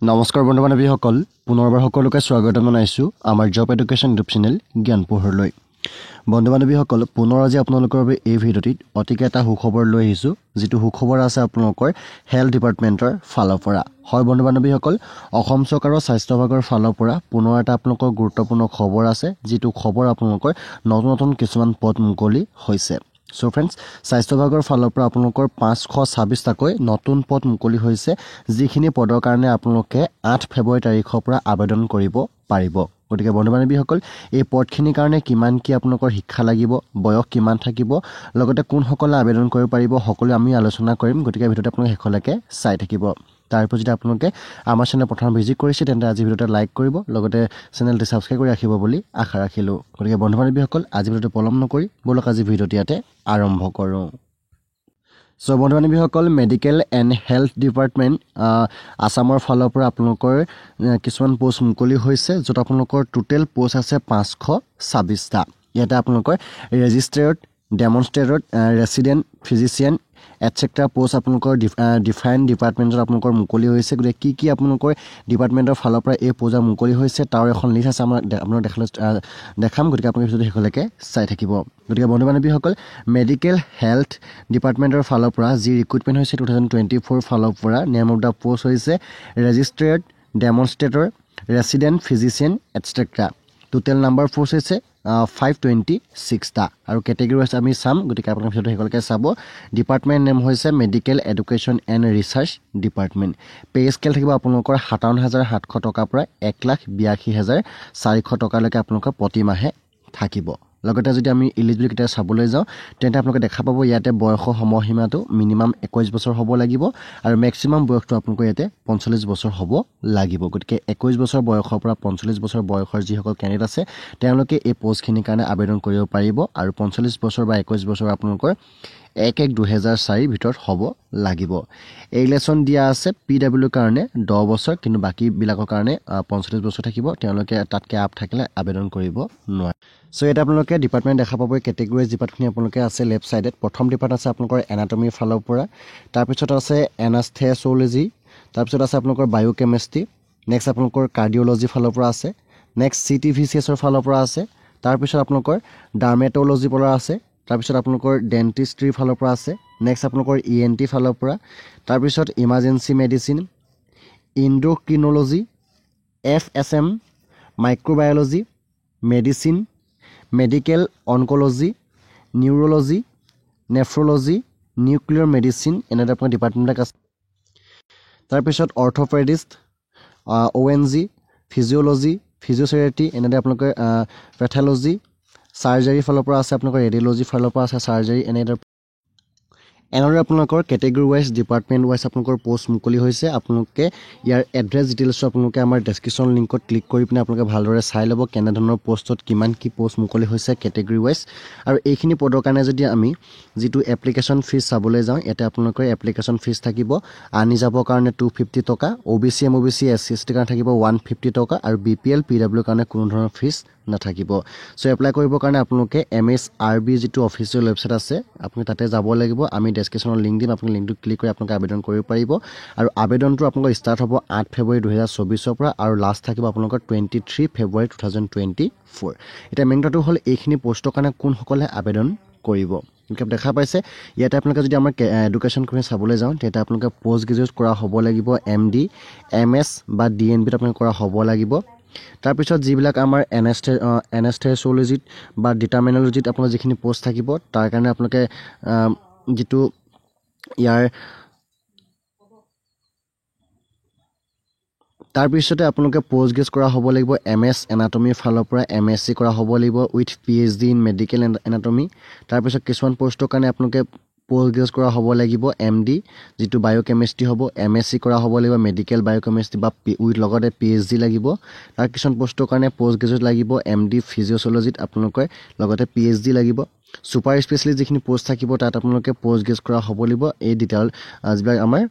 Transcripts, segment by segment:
নমস্কাৰ বন্ধু বান্ধৱীসকল পুনৰবাৰ সকলোকে স্বাগতম জনাইছো আমাৰ জব এডুকেশ্যন ইউটিউব চেনেল জ্ঞান পোহৰলৈ বন্ধু বান্ধৱীসকল পুনৰ আজি আপোনালোকৰ বাবে এই ভিডিঅ'টিত অতিকে এটা সুখবৰ লৈ আহিছো যেটো সুখবৰ আছে আপোনালোকৰ হেল্থ ডিপাৰ্টমেণ্টৰ ফালৰ পৰা হয় বন্ধু বান্ধৱীসকল অসম চৰকাৰৰ স্বাস্থ্য বিভাগৰ ফালৰ পৰা পুনৰ এটা আপোনালোকৰ গুৰুত্বপূৰ্ণ খবৰ আছে যেটো খবৰ আপোনালোকৰ নতুন কিছুমান পদ মুকলি হৈছে So friends, স্বাস্থ্য বিভাগৰ ফালৰ পৰা আপোনালোকৰ 526 টাকৈ নতুন পদ মুকলি হৈছে যিখিনি পদৰ কাৰণে আপোনালোকে 8 ফেব্ৰুৱাৰী তাৰিখৰ পৰা আবেদন কৰিব পাৰিব গতিকে বন্ধু বান্ধৱীসকল এই পদখিনিৰ কাৰণে কিমান কি আপোনালোকৰ শিক্ষা লাগিব বয়স কিমান থাকিব লগতে কোন সকলে আবেদন কৰিব পাৰিব সকলো আমি আলোচনা কৰিম গতিকে ভিডিঅ'টো আপোনালোকে শেষলৈকে চাই থাকিব তাৰপৰ যদি আপোনালোকে আমাৰ চেনেল প্ৰথম ভিজিট কৰিছে তেন্তে আজি ভিডিঅ'টো লাইক কৰিব লগতে চেনেলটো সাবস্ক্ৰাইব কৰি ৰাখিব বুলি আশা ৰাখিলো গতিকে বন্ধু বান্ধৱীসকল আজি ভিডিঅ'টো পলম নকৰি বলক আজি ভিডিঅ'টো ইয়াতে আৰম্ভ কৰো সো বন্ধু বান্ধৱীসকল মেডিকেল এণ্ড হেল্থ ডিপাৰ্টমেণ্ট আসামৰ ফালৰ পৰা আপোনালোকৰ কিছুমান পোষ্ট মুকলি হৈছে যত আপোনালোকৰ টোটেল পোষ্ট আছে 526 টা ইয়াতে আপোনালোকৰ registered demonstrator resident physician এটসেট্ৰা post আপোনালোকৰ ডিফাইন ডিপাৰ্টমেণ্টৰ আপোনালোকৰ মুকলি হৈছে গতিকে কি আপোনালোকৰ ডিপাৰ্টমেণ্টৰ ফালৰ পৰা এই পোজা মুকলি হৈছে তাৰ এখন লিষ্ট আছে আপোনালোক দেখাম গতিকে আপোনালোকে ভিডিঅ'টো শেষলৈকে চাই থাকিব গতিকে বন্ধু বান্ধৱীসকল মেডিকেল হেল্থ ডিপাৰ্টমেণ্টৰ ফালৰ পৰা যি ৰিক্ৰুটমেণ্ট হৈছে 2024 ফালৰ পৰা নেম অফ দা পোষ্ট হৈছে registrar demonstrator resident physician etcetera total number post হৈছে 526 টা আৰু ক্যাটাগৰি আছে আমি চাম গতিকে আপোনালোকে ভিডিঅ'টো শেষলৈকে চাব ডিপাৰ্টমেণ্ট নেম হৈছে medical education and research department pay scale থাকিব আপোনালোকৰ 57700 টকাৰ পৰা 1,82,400 টকালৈকে আপোনালোকৰ প্ৰতি মাহে থাকিব লগতে যদি আমি এলিজিবিলিটি চাবলৈ যাওঁ তেন্তে আপোনালোকে দেখা পাব ইয়াতে বয়সৰ সময়সীমাটো মিনিমাম 21 বছৰ হ'ব লাগিব আৰু ম্যাক্সিমাম বয়সটো আপোনালোকৰ ইয়াতে 45 বছৰ হ'ব লাগিব গতিকে 21 বছৰ বয়সৰ পৰা 45 বছৰ বয়সৰ যিসকল ক্যান্ডিডেট আছে তেওঁলোকে এই পোষ্টখিনিৰ কাৰণে আবেদন কৰিব পাৰিব আৰু 45 বছৰ বা 21 বছৰ আপোনালোকৰ 1/1/2004 ভিতৰত হ'ব লাগিব এগলেছন দিয়া আছে পিডব্লিউ কাৰণে 10 বছৰ কিন্তু বাকি বিলাকৰ কাৰণে 45 বছৰ থাকিব তেওঁলোকে তাতকে আপ থাকিলে আবেদন কৰিব নোৱাৰে সো এটা আপোনালোকে ডিপাৰ্টমেণ্ট দেখা পাব ক্যাটাগৰি ডিপাৰ্টমেণ্ট আপোনালোকে আছে লেফট সাইডত প্ৰথম ডিপাৰ্টমেণ্ট আছে আপোনালোকৰ এনাটমি ফালৰ পৰা তাৰ পিছত আছে এনাস্থেচিওলজি তাৰ পিছত আছে আপোনালোকৰ বায়োকেমিষ্ট্ৰি নেক্সট আপোনালোকৰ কাৰ্ডিওলজি ফালৰ পৰা আছে নেক্সট সিটিভিচিএছ ৰ ফালৰ পৰা আছে তাৰ পিছত আপোনালোকৰ ডাৰ্মেটলজি পৰা আছে তাৰ পিছত আপোনালোকৰ ডেন্টিষ্ট্ৰি ফালৰ পৰা আছে নেক্সট আপোনালোকৰ ইএনটি ফালৰ পৰা তাৰ পিছত emergency medicine endocrinology FSM microbiology medicine medical oncology neurology nephrology nuclear medicine এনেদৰে আপোনাৰ ডিপাৰ্টমেণ্ট আছে তাৰ পিছত অৰ্থোপেডিষ্ট ওএনজি ফিজিওলজি ফিজিওথেৰাপি এনেদৰে আপোনালোকৰ পেথলজি সাৰ্জাৰি ফালৰ পৰা আছে আপোনালোকৰ ৰেডিঅলজি ফালৰ পৰা আছে সাৰ্জাৰি এনেদৰে আপোনালোকৰ ক্যাটাগৰি ওয়াইজ ডিপাৰ্টমেণ্ট ওয়াইজ আপোনালোকৰ পোষ্ট মুকলি হৈছে আপোনালোকে ইয়াৰ এড্ৰেছ ডিটেইলছ আপোনালোকে আমাৰ ডেসক্ৰিপচন লিংকত ক্লিক কৰি পিনে আপোনালোকে ভালদৰে চাই ল'ব কেনে ধৰণৰ পোষ্টত কিমান কি পোষ্ট মুকলি হৈছে ক্যাটাগৰি ওয়াইজ আৰু এইখিনি পদৰ কাৰণে যদি আমি যেটো এপ্লিকেশন ফিজ চাবলৈ যাওঁ ইয়াতে আপোনালোকৰ এপ্লিকেশন ফিজ থাকিব আনি যাবৰ কাৰণে 250 টকা ওবিসি এমওবিসি এসসি কাৰণে থাকিব 150 টকা আৰু বিপিএল পিডব্লিউ কাৰণে কোনো ধৰণৰ ফিজ নাথাকিব সো এপ্লাই কৰিবৰ কাৰণে আপোনালোকে এমএছআৰবি যেটো অফিচিয়েল ওয়েবসাইট আছে আপুনি তাতে যাব লাগিব আমি ডেসক্ৰিপচনৰ লিংক দিম আপুনি লিংকটো ক্লিক কৰি আপোনালোকে আবেদন কৰিব পাৰিব আৰু আবেদনটো আপোনালোকৰ ষ্টাৰ্ট হ'ব 8 ফেব্ৰুৱাৰী 2024 ৰ পৰা আৰু লাষ্ট থাকিব আপোনালোকৰ 23 ফেব্ৰুৱাৰী 2024 এটা মেইন কথাটো হ'ল এইখিনি পোষ্টৰ কাৰণে কোন সকলে আবেদন কৰিব গতিকে দেখা পাইছে ইয়াতে আপোনালোকে যদি আমাৰ এডুকেশ্যন কৰি চাবলৈ যাওঁ তেতিয়া আপোনালোকে পোষ্ট গ্ৰেজুৱেট কৰা হ'ব লাগিব এমডি এমএছ বা ডিএনবি আপোনালোকে কৰা হ'ব লাগিব তাৰ পিছত যিবিলাক আমাৰ এনাস্থেচিওলজিত বা ডিটাৰমিনলজিত আপোনাৰ যিখিনি পোষ্ট থাকিব তাৰ কাৰণে আপোনালোকে যেটো ইয়াৰ তাৰ পিছতে আপোনালোকে পোষ্ট গ্ৰেজ কৰা হ'ব লাগিব এমএছ এনাটমি ফালৰ পৰা এমএসসি কৰা হ'ব লাগিব with PhD in medical anatomy তাৰ পিছত কিছুমান পোষ্টৰ কাৰণে আপোনালোকে পোষ্ট গ্ৰেজ কৰা হ'ব লাগিব এমডি যেটো বায়োকেমিষ্ট্ৰি হ'ব এমএসসি কৰা হ'ব লাগিব মেডিকেল বায়োকেমিষ্ট্ৰি বা উইথ লগতে পিএইচডি লাগিব তাৰ কিছুমান পোষ্টৰ কাৰণে পোষ্ট গ্ৰেজুৱেট লাগিব এমডি ফিজিওলজিত আপোনালোকে লগতে পিএইচডি লাগিব ছুপাৰ স্পেচিয়েলিষ্ট যিখিনি পোষ্ট থাকিব তাত আপোনালোকে পোষ্ট গেছ কৰা হ'ব লাগিব এই ডিটেইল যিবিলাক আমাৰ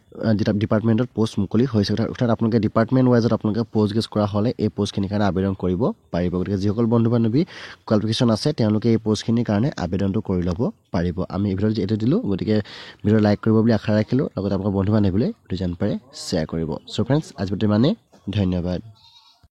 ডিপাৰ্টমেণ্টত পোষ্ট মুকলি হৈছে অৰ্থাৎ আপোনালোকে ডিপাৰ্টমেণ্ট ৱাইজত আপোনালোকে পোষ্ট গেছ কৰা হ'লে এই পোষ্টখিনিৰ কাৰণে আবেদন কৰিব পাৰিব গতিকে যিসকল বন্ধু বান্ধৱী কোৱালিফিকেশ্যন আছে তেওঁলোকে এই পোষ্টখিনিৰ কাৰণে আবেদনটো কৰি ল'ব পাৰিব আমি এই ভিডিঅ'ত এইটো দিলোঁ গতিকে ভিডিঅ' লাইক কৰিব বুলি আশা ৰাখিলোঁ লগতে আপোনালোকৰ বন্ধু বান্ধৱীলৈ যিমান পাৰে শ্বেয়াৰ কৰিব চ' ফ্ৰেণ্ডছ আজি ইমানেই ধন্যবাদ